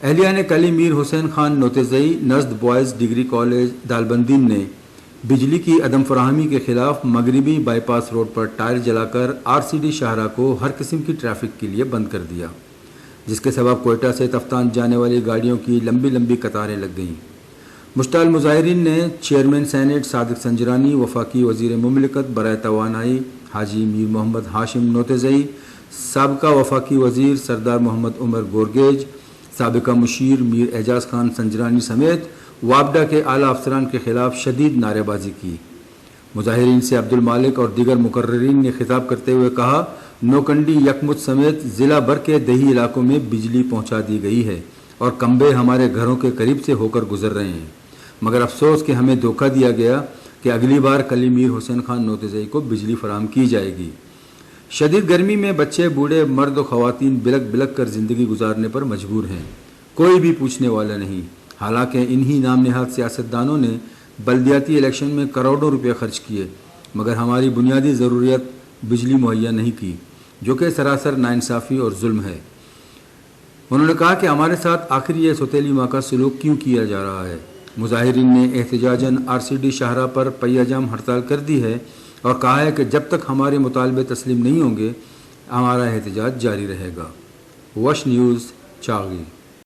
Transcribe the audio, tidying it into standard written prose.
اہلیہ نے کلی میر حسین خان نوتزئی نزد بوائز ڈگری کالج دالبندین نے بجلی کی عدم فراہمی کے خلاف مغربی بائی پاس روڈ پر ٹائر جلا کر RCD شاہراہ کو ہر قسم کی ٹریفک کے لیے بند کر دیا، جس کے سبب کوئٹہ سے تفتان جانے والی گاڑیوں کی لمبی لمبی قطاریں لگ گئیں۔ مشتعل مظاہرین نے چیئرمین سینیٹ صادق سنجرانی، وفاقی وزیر مملکت برائے توانائی حاجی میر محمد ہاشم نوتزئی، سابقہ وفاقی وزیر سردار محمد عمر گورگیج، سابقہ مشیر میر اعجاز خان سنجرانی سمیت وابڈا کے اعلیٰ افسران کے خلاف شدید نعرے بازی کی۔ مظاہرین سے عبد المالک اور دیگر مقررین نے خطاب کرتے ہوئے کہا، نوکنڈی، یکمت سمیت ضلع بھر کے دیہی علاقوں میں بجلی پہنچا دی گئی ہے اور کمبے ہمارے گھروں کے قریب سے ہو کر گزر رہے ہیں، مگر افسوس کہ ہمیں دھوکہ دیا گیا کہ اگلی بار کلی میر حسین خان نوتزئی کو بجلی فراہم کی جائے گی۔ شدید گرمی میں بچے، بوڑھے، مرد و خواتین بلک بلک کر زندگی گزارنے پر مجبور ہیں، کوئی بھی پوچھنے والا نہیں۔ حالانکہ انہی نام نہاد سیاستدانوں نے بلدیاتی الیکشن میں کروڑوں روپے خرچ کیے مگر ہماری بنیادی ضروریات بجلی مہیا نہیں کی، جو کہ سراسر ناانصافی اور ظلم ہے۔ انہوں نے کہا کہ ہمارے ساتھ آخر یہ سوتیلی ماں کا سلوک کیوں کیا جا رہا ہے۔ مظاہرین نے احتجاجاً RCD شاہراہ پر پہیہ جام ہڑتال کر دی ہے اور کہا ہے کہ جب تک ہمارے مطالبے تسلیم نہیں ہوں گے ہمارا احتجاج جاری رہے گا۔ وش نیوز، چاغی۔